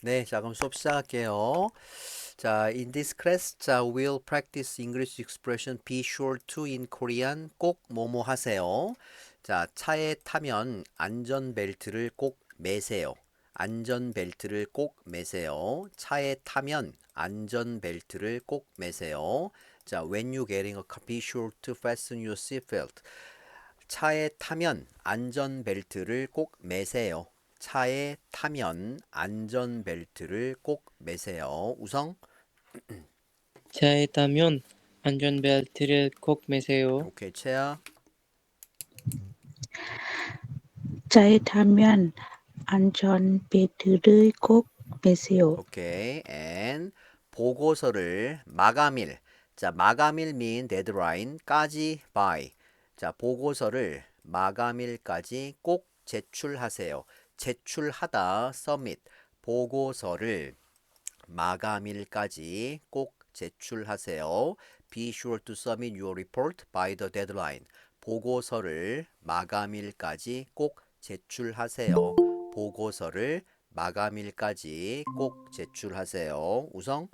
네, 자, 그럼 수업 시작할게요. 자, in this class, 자, we'll practice English expression be sure to in Korean. 꼭 뭐뭐 하세요. 자, 차에 타면 안전벨트를 꼭 매세요. 안전벨트를 꼭 매세요. 차에 타면 안전벨트를 꼭 매세요. 자, when you getting a car, be sure to fasten your seatbelt. 차에 타면 안전벨트를 꼭 매세요. 차에 타면 안전벨트를 꼭 매세요. 우성. 차에 타면 안전벨트를 꼭 매세요. 오케이, 채야. 차에 타면 안전벨트를 꼭 매세요. 오케이. and 보고서를 마감일. 자, 마감일 mean deadline까지 by. 자, 보고서를 마감일까지 꼭 제출하세요. 제출하다 submit. 보고서를 마감일까지 꼭 제출하세요. Be sure to submit your report by the deadline. 보고서를 마감일까지 꼭 제출하세요. 보고서를 마감일까지 꼭 제출하세요. 우성.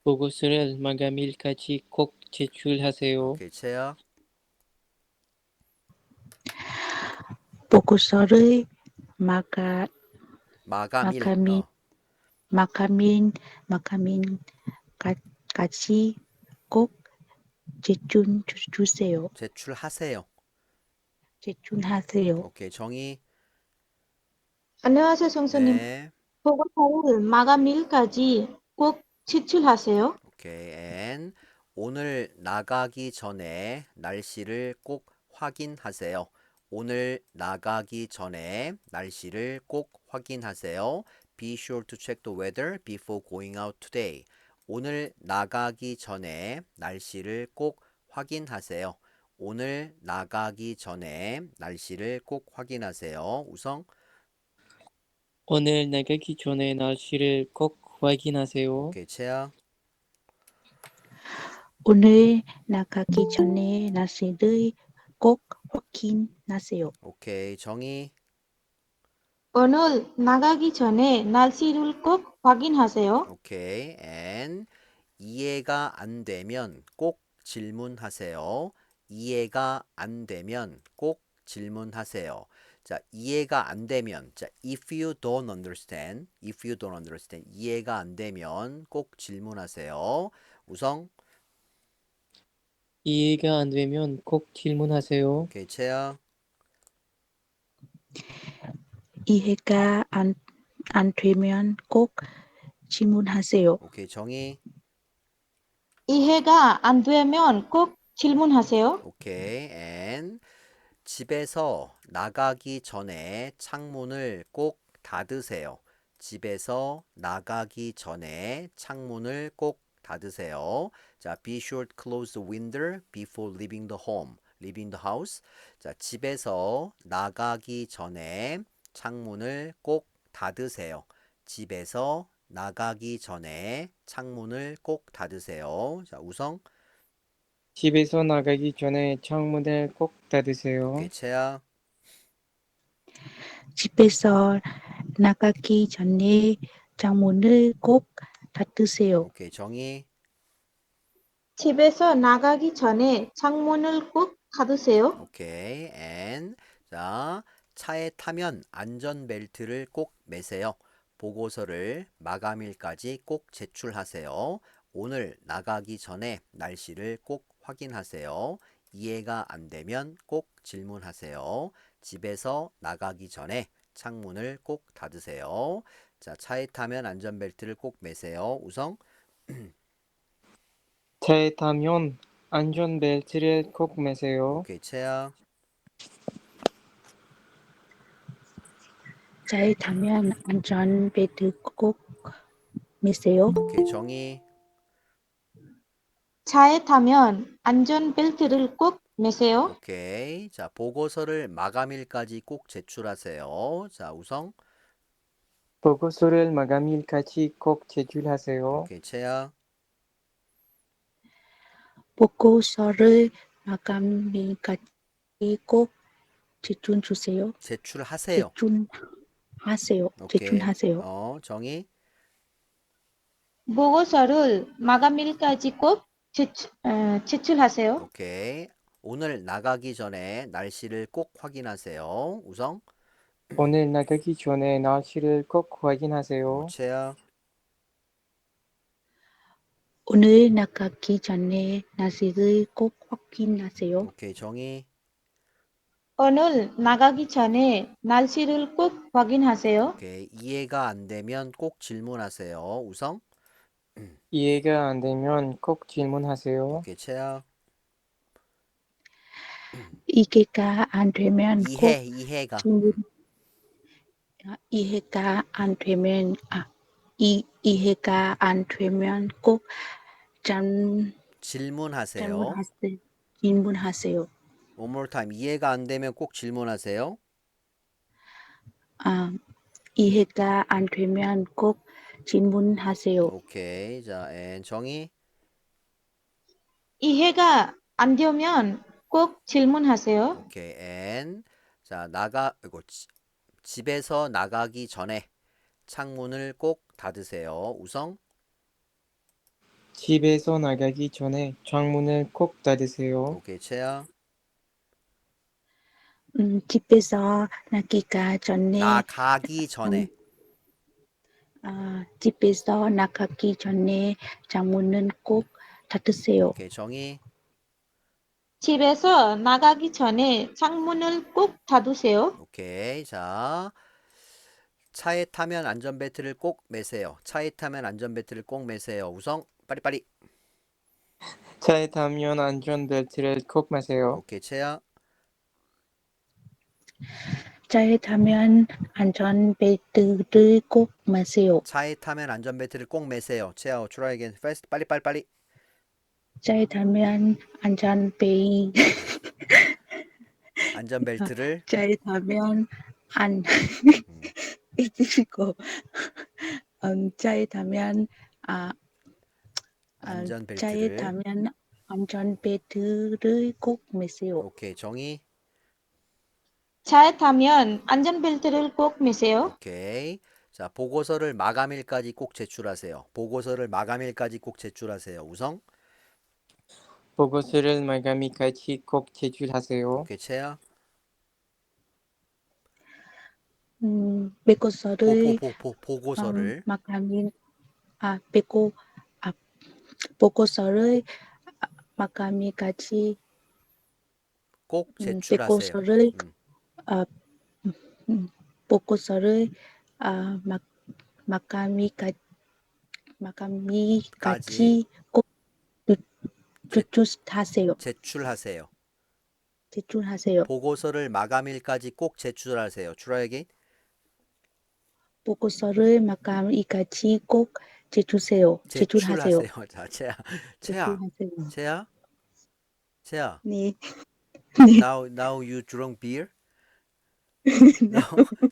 보고서를 마감일까지 꼭 제출하세요. 오케이, 채야. 보고서를 마감일. 마감일 마감일까지 꼭 제출주세요. 제출하세요. 제출하세요. 오케이, 정의. 안녕하세요, 성수님. 네. 보고서를 마감일까지 꼭 제출하세요. 오케이. and 오늘 나가기 전에 날씨를 꼭 확인하세요. 오늘 나가기 전에 날씨를 꼭 확인하세요. Be sure to check the weather before going out today. 오늘 나가기 전에 날씨를 꼭 확인하세요. 오늘 나가기 전에 날씨를 꼭 확인하세요. 우성. 오늘 나가기 전에 날씨를 꼭 확인하세요. 오케이, 채야. 오늘 나가기 전에 날씨를 꼭 확인하세요. 오케이, 정의. 오늘 나가기 전에 날씨를 꼭 확인하세요. 오케이. and 이해가 안 되면 꼭 질문하세요. 이해가 안 되면 꼭 질문하세요. 자, 이해가 안 되면, 자, if you don't understand, 이해가 안 되면 꼭 질문하세요. 우성. 이해가 안 되면 꼭 질문하세요. 오케이, 채야. 이해가 안 되면 꼭 질문하세요. 오케이, 정의. 이해가 안 되면 꼭 질문하세요. 오케이, and 집에서 나가기 전에 창문을 꼭 닫으세요. 집에서 나가기 전에 창문을 꼭 닫으세요. 자, be sure to close the window before leaving the home. leaving the house. 자, 집에서 나가기 전에 창문을 꼭 닫으세요. 집에서 나가기 전에 창문을 꼭 닫으세요. 자, 우성. 집에서 나가기 전에 창문을 꼭 닫으세요. 오케이, 채야. 집에서 나가기 전에 창문을 꼭 닫으세요. 오케이, 정의. 집에서 나가기 전에 창문을 꼭 닫으세요. 오케이. and 자, 차에 타면 안전벨트를 꼭 매세요. 보고서를 마감일까지 꼭 제출하세요. 오늘 나가기 전에 날씨를 꼭 확인하세요. 이해가 안 되면 꼭 질문하세요. 집에서 나가기 전에 창문을 꼭 닫으세요. 자, 차에 타면 안전벨트를 꼭 매세요. 우성. 차에 타면 안전벨트를 꼭 매세요. 오케이, 채야. 차에 타면 안전벨트 꼭 매세요. 오케이, 정의. 차에 타면 안전벨트를 꼭 매세요. 오케이. 자, 보고서를 마감일까지 꼭 제출하세요. 자, 우성. 보고서를 마감일까지 꼭 제출하세요. 오케이, 채야. 보고서를 마감일까지 꼭 제출주세요. 제출하세요. 하세요. 오케이. 제출하세요. 정의. 보고서를 마감일까지 꼭 제출하세요. 오케이. 오늘 나가기 전에 날씨를 꼭 확인하세요. 우성. 오늘 나가기 전에 날씨를 꼭 확인하세요. 채아. 오늘 나가기 전에 날씨를 꼭 확인하세요. 오케이. 정의. 오늘 나가기 전에 날씨를 꼭 확인하세요. 오케이. 이해가 안 되면 꼭 질문하세요. 우성. 이해가 안 되면 꼭 질문하세요. 오케이. 채아. 이해가 안 되면 꼭 이해가. 질문. 이해가 안 되면 이해가 안 되면 꼭 질문하세요. 질문하세요. One more time. 이해가 안 되면 꼭 질문하세요. 이해가 안 되면 꼭 질문하세요. 오케이. 자, and 정의. 이해가 안 되면 꼭 질문하세요. 오케이. and 자, 이거 집에서 나가기 전에 창문을 꼭 닫으세요. 우성. 집에서 나가기 전에 창문을 꼭 닫으세요. 오케이. 채아. 집에서 나기가 전에 나가기 전에. 집에서 나가기 전에 창문은 꼭 닫으세요. 오케이. 정의. 집에서 나가기 전에 창문을 꼭 닫으세요. 오케이. 자, 차에 타면 안전벨트를 꼭 매세요. 차에 타면 안전벨트를 꼭 매세요. 우성. 빠리빠리. 차에 타면 안전벨트를 꼭 매세요. 오케이. 채아. 차에 타면 안전벨트를 꼭 매세요. 차에 타면 안전벨트를 꼭 매세요. 채아. try again. fast. 빨리. 차에 타면 안전벨트를 차에 타면 안 잊으시고 차에 타면 차에 안전벨트를. 타면 안전벨트를 꼭 매세요. 오케이. 정의. 차에 타면 안전벨트를 꼭 매세요. 오케이. 자, 보고서를 마감일까지 꼭 제출하세요. 보고서를 마감일까지 꼭 제출하세요. 우성. 보고서를 마감일까지 꼭 제출하세요. 오케이. 채아. 보고서를 보고서를 마감일 보고서를 마감일까지 꼭 제출하세요. 보고서를 아, 보고서를 마감일까지 까지 꼭 제, 제출하세요. 제출하세요. 제출하세요. 보고서를 마감일까지 꼭 제출하세요. try again. 보고서를 마감일까지 꼭 제출하세요. 제출하세요. 자, 채아. 제출하세요. 채아. 네. Now you drunk beer? No.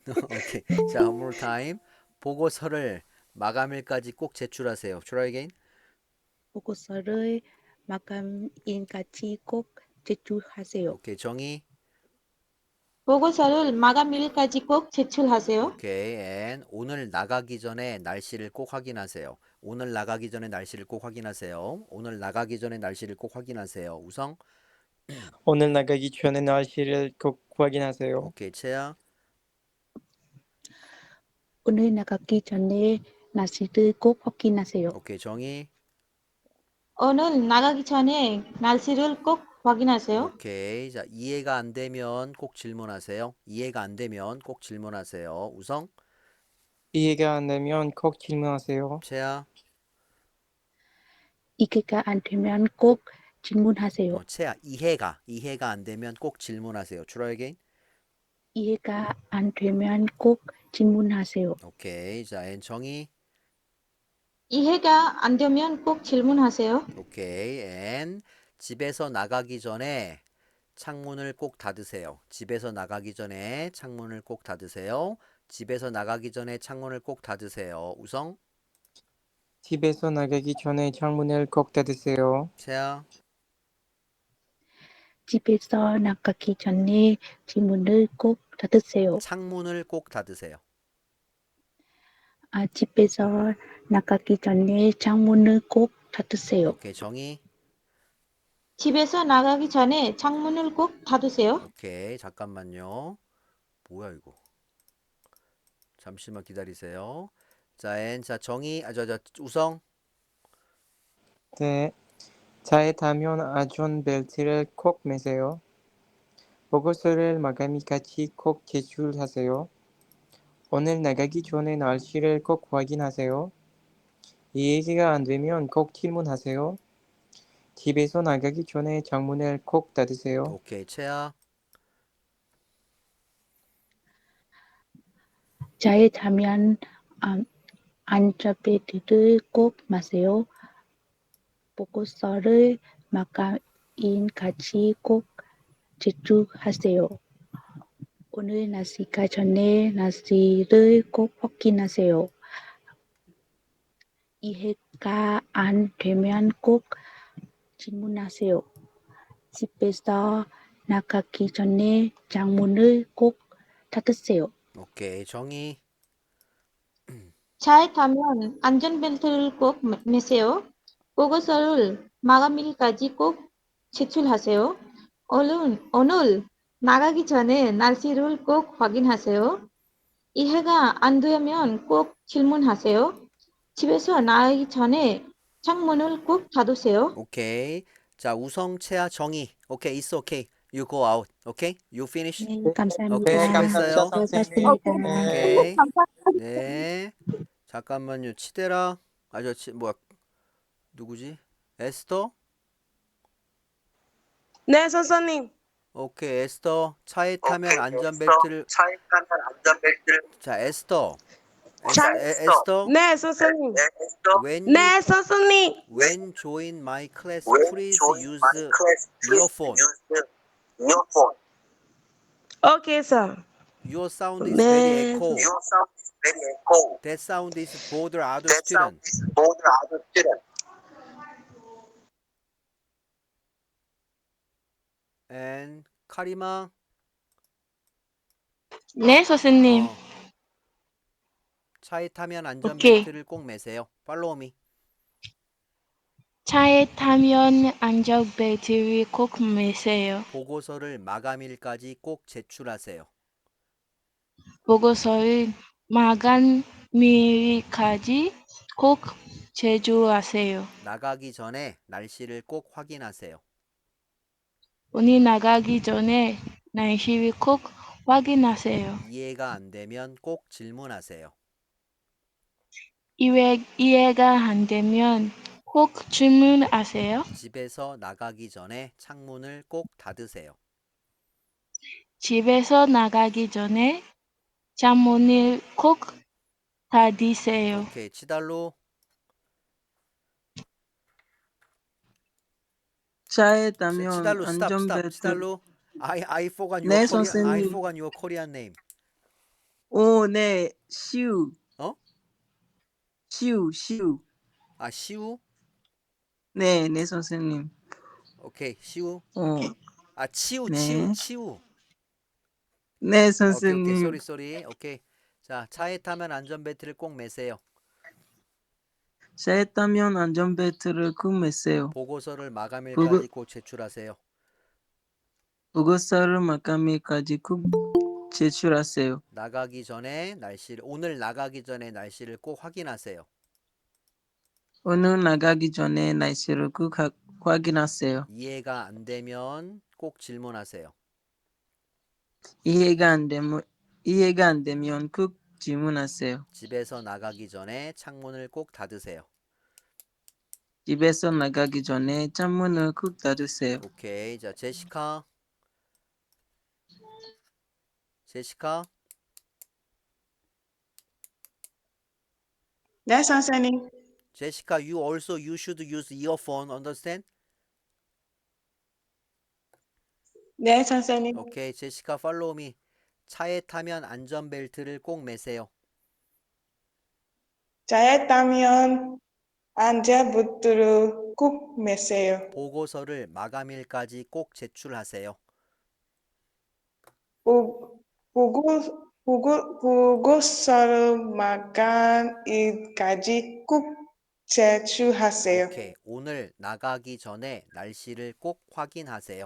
No. 오케이. 자, one more time. 보고서를 마감일까지 꼭 제출하세요. try again. 보고서를 마감일까지 꼭 제출하세요. 오케이. 정의. 보고서를 마감일까지 꼭 제출하세요. 오케이. and 오늘 나가기 전에 날씨를 꼭 확인하세요. 오늘 나가기 전에 날씨를 꼭 확인하세요. 오늘 나가기 전에 날씨를 꼭 확인하세요. 우성. 오늘 나가기 전에 날씨를 꼭 확인하세요. 오케이. 채아. 오늘 나가기 전에 날씨를 꼭 확인하세요. 오케이. 정의. 오늘 나가기 전에 날씨를 꼭 확인하세요. 오케이. 자, 이해가 안 되면 꼭 질문하세요. 이해가 안 되면 꼭 질문하세요. 우성. 이해가 안 되면 꼭 질문하세요. 채아. 이해가 안 되면 꼭 질문하세요. 채아. 이해가 안 되면 꼭 질문하세요. try again. 이해가 안 되면 꼭 질문하세요. 오케이. 자, and 정의. 이해가 안 되면 꼭 질문하세요. 오케이. and 집에서 나가기 전에 창문을 꼭 닫으세요. 집에서 나가기 전에 창문을 꼭 닫으세요. 집에서 나가기 전에 창문을 꼭 닫으세요. 우성. 집에서 나가기 전에 창문을 꼭 닫으세요. 채아. 집에서 나가기 전에 창문을 꼭 닫으세요. 창문을 꼭 닫으세요. 집에서 나가기 전에 창문을 꼭 닫으세요. 오케이, 정의. 집에서 나가기 전에 창문을 꼭 닫으세요. 오케이, 잠깐만요. 뭐야 이거? 잠시만 기다리세요. 자, 자, 정의. 우성. 네. 차에 타면 안전벨트를 꼭 매세요. 보고서를 마감일까지 꼭 제출하세요. 오늘 나가기 전에 날씨를 꼭 확인하세요. 이해가 안 되면 꼭 질문하세요. 집에서 나가기 전에 창문을 꼭 닫으세요. 오케이, 채아. 차에 타면 안전벨트를 꼭 매세요. 보고서를 마감일까지 꼭 제출하세요. 오늘 날씨가 전에 날씨를 꼭 확인하세요. 이해가 안 되면 꼭 질문하세요. 집에서 나가기 전에 창문을 꼭 닫으세요. 오케이, 정의. 차에 타면 안전벨트를 꼭 매세요. 보고서를 마감일까지 꼭 제출하세요. 오늘 나가기 전에 날씨를 꼭 확인하세요. 이해가 안 되면 꼭 질문하세요. 집에서 나가기 전에 창문을 꼭 닫으세요. 오케이. 자, 우성, 채아, 정의. 오케이, it's okay. You go out. 오케이? You finish? 네, 네, 감사합니다. 오케이, 감사합니다, 수고했어요. 선생님. 수고하셨습니다. 오케이. 감사합니다. 네. 잠깐만요. 치대라. 뭐야? 누구지? 에스터? 네, 선생님. 오케이, 에스터. 차에 타면 안전벨트를. 자, 에스터. 에스터. 네, 선생님. When you 네, 선생님. when join my class, please use earphone. 오케이, 서. Your sound is very 네. echo. That sound is bother other student. And 카리마. 네, 선생님. 차에 타면 안전벨트를 꼭 매세요. Follow me. 차에 타면 안전벨트를 꼭 매세요. 보고서를 마감일까지 꼭 제출하세요. 보고서를 마감일까지 꼭 제출하세요. 나가기 전에 날씨를 꼭 확인하세요. 오늘 나가기 전에 날씨를 꼭 확인하세요. 이해가 안 되면 꼭 질문하세요. 이해가 안 되면 꼭 질문하세요. 집에서 나가기 전에 창문을 꼭 닫으세요. 집에서 나가기 전에 창문을 꼭 닫으세요. 오케이, 치달로. 차에 타면 치달로 stop. 안전벨트. 치달로. I forgot your 네, Korean. I 선생님. forgot your Korean name. 오, 네, 시우. 어? 시우. 아, 시우? 네, 네, 선생님. 오케이, 시우. 아, 치우. 네. 오케이, 네, 오케이. 선생님. 쏘리. 오케이. 자, 차에 타면 안전벨트를 꼭 매세요. 차에 타면 안전벨트를 꼭 매세요. 보고서를 마감일까지 꼭 제출하세요. 보고서를 마감일까지 꼭 제출하세요. 오늘 나가기 전에 날씨를 꼭 확인하세요. 오늘 나가기 전에 날씨를 꼭 확인하세요. 이해가 안 되면 꼭 질문하세요. 이해가 안 되면 꼭 질문하세요. 집에서 나가기 전에 창문을 꼭 닫으세요. 집에서 나가기 전에 창문을 꼭 닫으세요. 오케이. 자, 제시카. 네, 선생님. 제시카, you should use earphone, understand? 네, 선생님. 오케이, 제시카, follow me. 차에 타면 안전벨트를 꼭 매세요. 차에 타면 안전벨트를 꼭 매세요. 보고서를 마감일까지 꼭 제출하세요. 보고서를 마감일까지 꼭 제출하세요. 오케이. 오늘 나가기 전에 날씨를 꼭 확인하세요.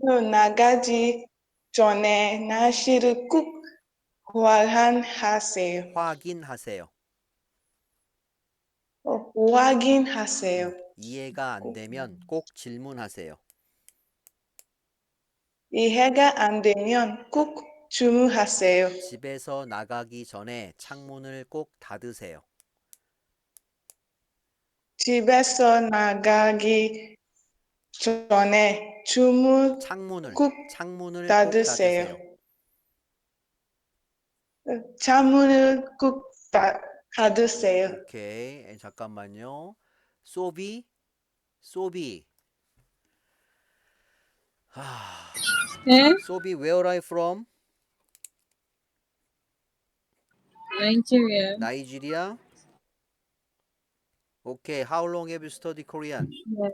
오늘 나가기 전에 날씨를 꼭 확인하세요. 확인하세요. 확인하세요. 이해가 안 되면 꼭 질문하세요. 이해가 안 되면 꼭 주문하세요. 집에서 나가기 전에 창문을 꼭 닫으세요. 집에서 나가기 전에 주문 창문을 꼭 꼭 닫으세요. 닫으세요. 창문을 꼭 닫으세요. 오케이. 잠깐만요. 소비. 네, 소비, where are you from? 나이지리아. Nigeria. Okay. How long have you studied Korean? 네.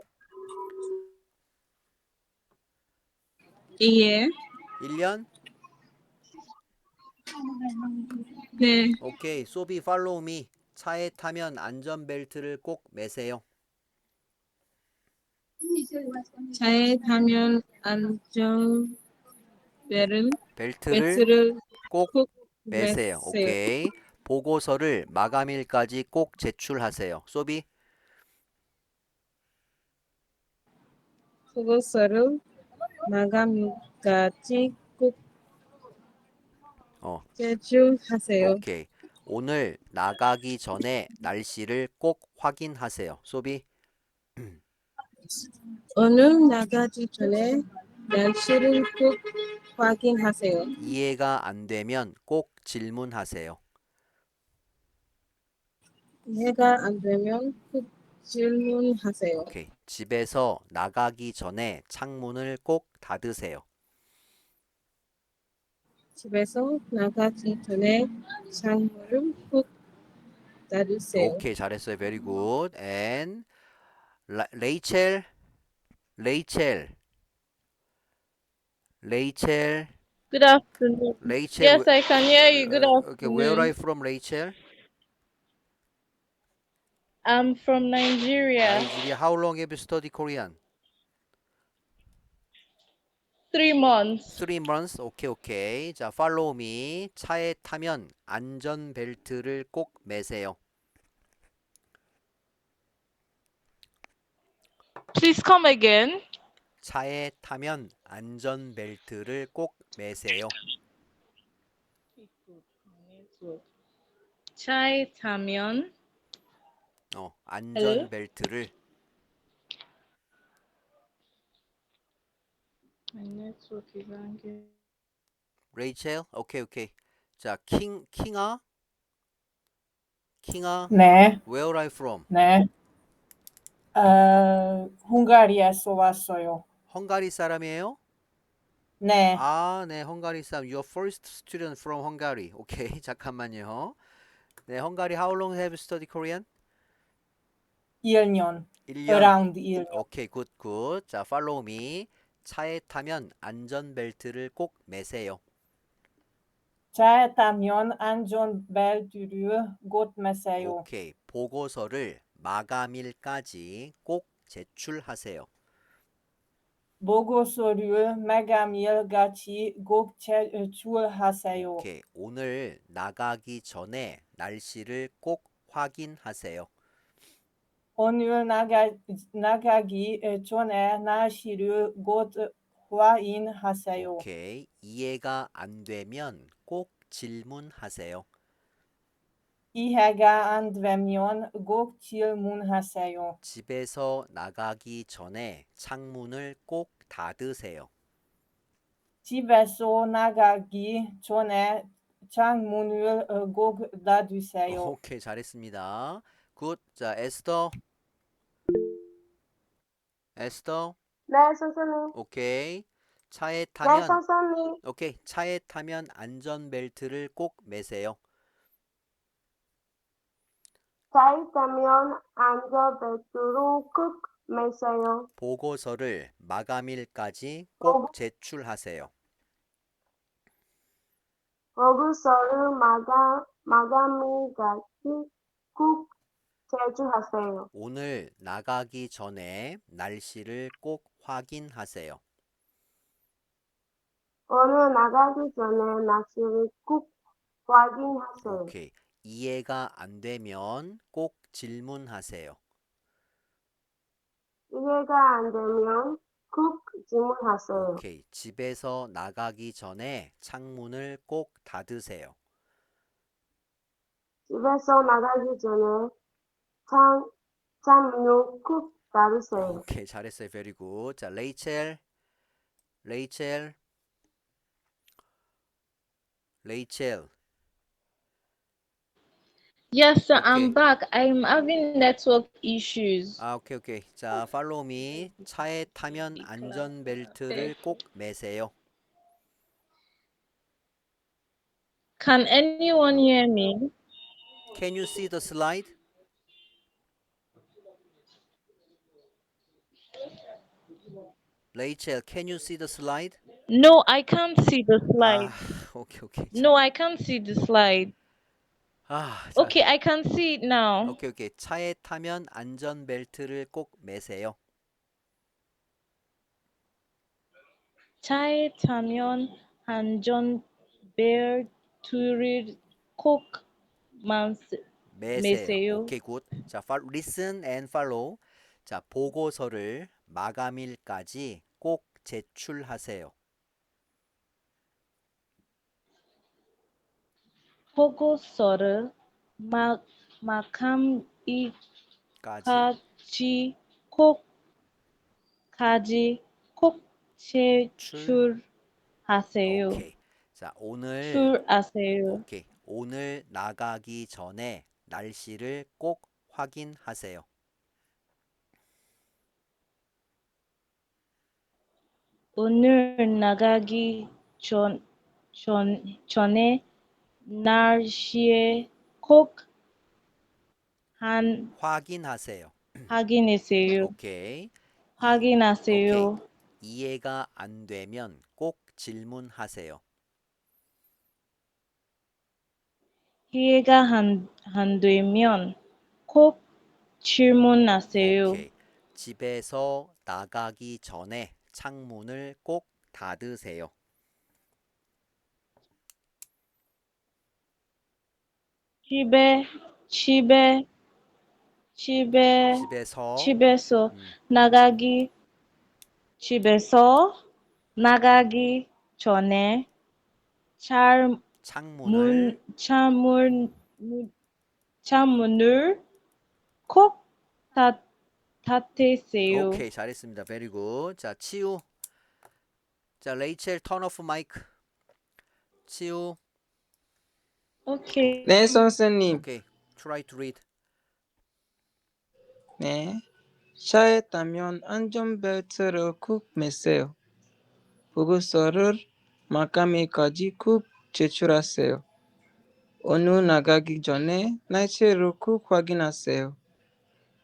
예. 1년? 네. 오케이. 소비, follow me. 차에 타면 안전벨트를 꼭 매세요. 차에 타면 벨트를 벨트를 꼭 꼭 매세요. 매세요. 오케이. 보고서를 마감일까지 꼭 제출하세요. 소비. 보고서를 마감일까지 꼭 어, 제출하세요. 오케이. 오늘 나가기 전에 날씨를 꼭 확인하세요. 소비. 오늘 나가기 전에 날씨를 꼭 확인하세요. 이해가 안 되면 꼭 질문하세요. 이해가 안 되면 꼭 질문하세요. 오케이. 집에서 나가기 전에 창문을 꼭 닫으세요. 집에서 나가기 전에 창문을 꼭 닫으세요. 오케이. 잘했어요. Very good. And 레이첼. Good afternoon. Yes, I can hear you. Good Okay, where are you afternoon. from, Rachel? I'm from Nigeria. Nigeria. How long have you studied Korean? 3 months. 3 months. 오케이. 자, follow me. 차에 타면 안전벨트를 꼭 매세요. Please come again. 차에 타면 안전벨트를 꼭 매세요. 차에 타면 안전벨트를. 레이첼. 오케이. 자, 킹아. 네, Where are you from? 네. 헝가리에서 왔어요. 헝가리 사람이에요? 네, 네, 헝가리 사람. Your first student from Hungary. 오케이, 잠깐만요. 네, 헝가리. How long have you studied Korean? 1년. 1년. around 1년. 오케이, 굿. 자, follow me. 차에 타면 안전벨트를 꼭 매세요. 차에 타면 안전벨트를 꼭 매세요. 오케이. 보고서를 마감일까지 꼭 제출하세요. 보고서를 마감일까지 꼭 제출하세요. 오케이. 오늘 나가기 전에 날씨를 꼭 확인하세요. 오늘 나가기 전에 날씨를 꼭 확인하세요. 오케이. 이해가 안 되면 꼭 질문하세요. 이해가 안 되면 꼭 질문하세요. 집에서 나가기 전에 창문을 꼭 닫으세요. 집에서 나가기 전에 창문을 꼭 닫으세요. 오케이, 잘했습니다. 굿. 자, 에스더. 네, 선생님. 오케이. 차에 네, 타면 선생님. 오케이. 차에 타면 안전벨트를 꼭 매세요. 차에 타면 안전벨트를 꼭 매세요. 보고서를 마감일까지 꼭 제출하세요. 보고서를 마감일까지 꼭 제출하세요. 오늘 나가기 전에 날씨를 꼭 확인하세요. 오늘 나가기 전에 날씨를 꼭 확인하세요. 오케이. 이해가 안 되면 꼭 질문하세요. 이해가 안 되면 꼭 질문하세요. 오케이. 집에서 나가기 전에 창문을 꼭 닫으세요. 집에서 나가기 전에 창문을 꼭 닫으세요. 오케이. 잘했어요. very good. 자, 레이첼. 레이첼. Yes, sir, 오케이. I'm back. I'm having network issues. 아, 오케이. 자, follow me. 차에 타면 안전벨트를 꼭 매세요. Can anyone hear me? Can you see the slide? 레이첼, can you see the slide? No, I can't see the slide. 오케이. No, I can't see the slide. 자, Okay, I can see it now. 오케이. 차에 타면 안전벨트를 꼭 매세요. 차에 타면 안전벨트를 꼭 매세요. 오케이, 굿. 자, listen and follow. 자, 보고서를 마감일까지 꼭 제출하세요. 보고서를 마감일까지 꼭 제출하세요. 오케이. 자, 출하세요. 오늘 나가기 전에 날씨를 꼭 확인하세요. 오늘 나가기 전에 날씨에 꼭 확인하세요. 확인하세요. 오케이. 확인하세요. 이해가 안 되면 꼭 질문하세요. 이해가 안 되면 꼭 질문하세요. 오케이. 집에서 나가기 전에 창문을 꼭 닫으세요. 집에서 나가기 전에 창문을 꼭 닫으세요. 오케이, 잘했습니다. very good. 자, 치우. 자, 레이첼 turn off mic. 치우. 오케이. 네, 선생님. 오케이. try to read. 네. 차에 타면 안전벨트를 꼭 매세요. 보고서를 마감일까지 꼭 제출하세요. 오늘 나가기 전에 날씨를 꼭 확인하세요.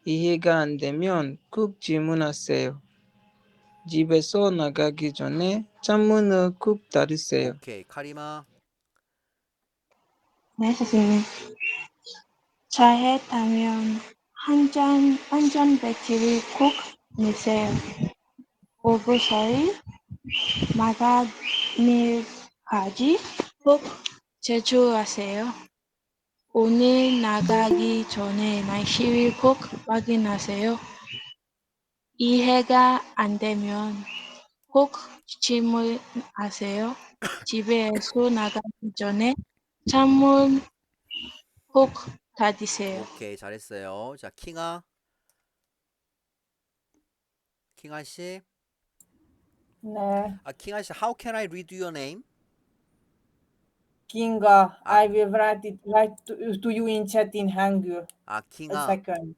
이해가 안 되면 꼭 질문하세요. 집에서 나가기 전에 창문을 꼭 닫으세요. 오케이. 카리마. 네, 선생님. 차에 타면 안전벨트를 꼭 매세요. 보고서를 마감일까지 꼭 제출하세요. 오늘 나가기 전에 날씨를 꼭 확인하세요. 이해가 안 되면 꼭 질문하세요. 집에서 나가기 전에 창문 꼭 닫으세요. 오케이, 잘했어요. 자, 킹아 씨. 네. 킹아 씨, how can I read your name? Kinga, I will write to you in chat in Hangul. 킹아. A second.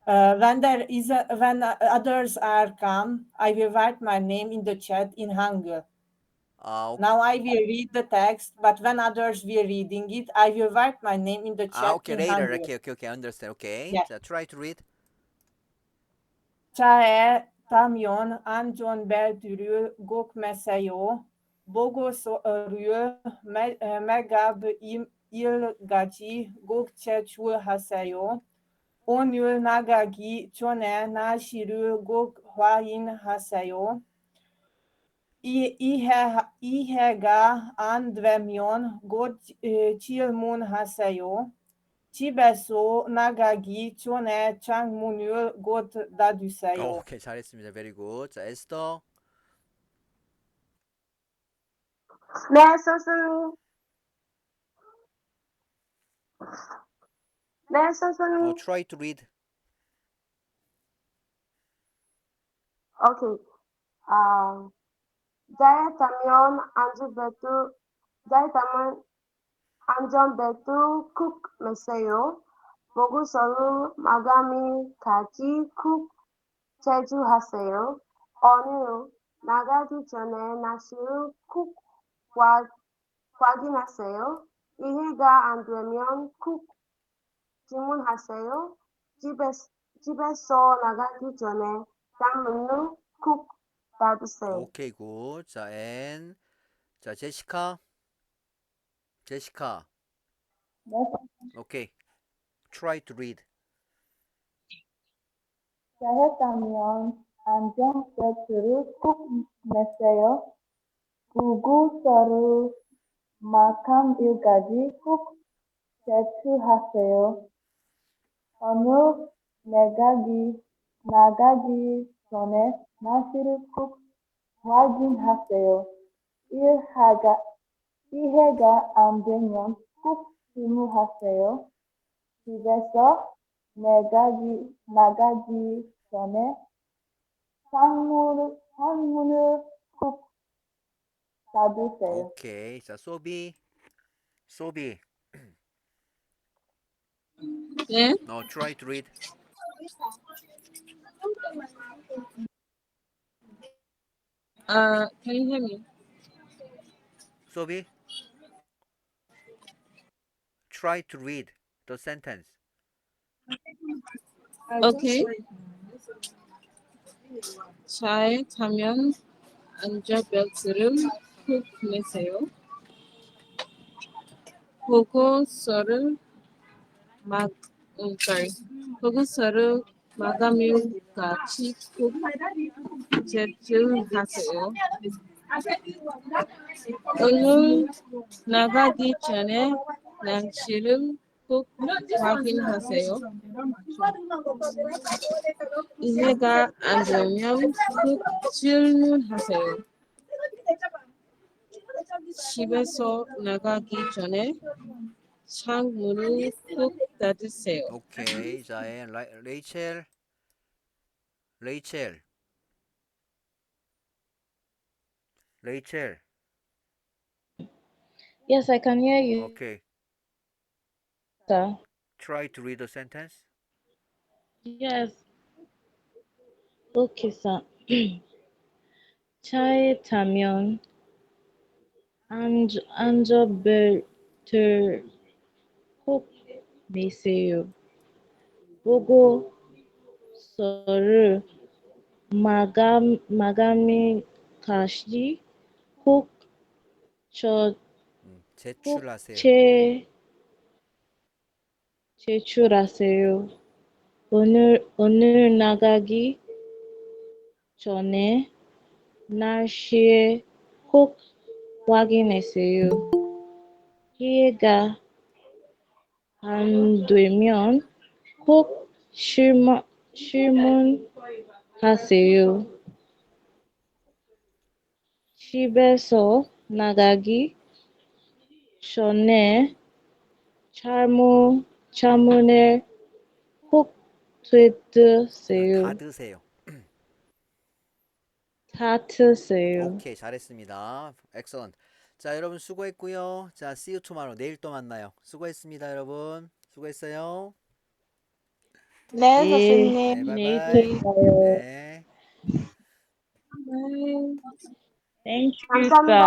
When others are come, I will write my name in the chat in Hangul. Okay. Now I will read the text, but when others will reading it, I will write my name in the chat okay, in later. Hangul. Okay, understand. Okay. Yeah. 자, try to read. 차에 타면 안전벨트를 꼭 매세요. 보고서를 매갑 일까지 꼭 제출하세요. 오늘 나가기 전에 날씨를 꼭 확인하세요. 이해가 안 되면 곧 질문하세요. 집에서 나가기 전에 창문을 꼭 닫으세요. 오케이, 잘했습니다. Very good. 자, 에스더. 네, 선생님. 네, 선생님. Try to read. 오케이. 잘했다면 안전벨트 꼭 매세요. 보고서를 마감이 같이 꼭 제출하세요. 오늘 나가기 전에 날씨를 꼭 확인하세요. 이해가 안 되면 꼭 질문하세요. 집에서 나가기 전에 창문을 꼭 닫으세요. 오케이, 굿. 자, N. 자, 제시카. 제시카. 오케이. Try to read. 잘했다면 안전벨트를 꼭 매세요. 보고서를 마감일까지 꼭 제출하세요. 오늘 나가기 전에 날씨를 꼭 확인하세요. 이해가 안 되면 꼭 질문하세요. 집에서 나가기 전에 창문을 꼭 닫으세요. 오케이. 자, 소비. 소비. 네. Try to read. Can you hear me? 소비. Try to read the sentence. Okay. 차에 타면 안전벨트를 꼭 매세요. 보고서를 마감일까지 꼭 제출하세요. 오늘 나가기 전에 날씨를 꼭 확인하세요. 이해가 안 되면 꼭 질문하세요. 집에서 나가기 전에 창문을 꼭 닫으세요. 오케이. 자, N. 레이첼. 레이첼. 레이첼. Yes, I can hear you, Okay. sir. Try to read the sentence. Yes. Okay, sir. 차에 타면 안전벨트 꼭 매세요. 보고서를 마감일까지 꼭 제출하세요. 제출하세요. 오늘 나가기 전에 날씨에 꼭 확인하세요. 이해가 안 되면 꼭 질문하세요. 집에서 나가기 전에 창문을 꼭 닫으세요. 닫으세요. 오케이, 잘했습니다. Excellent. 자, 여러분 수고했고요. 자, see you tomorrow. 내일 또 만나요. 수고했습니다, 여러분. 수고했어요. 네, 네, 선생님. 네, 내일 바이바이. 또 봐요. 네. Bye. Thank you, 감사합니다. sir.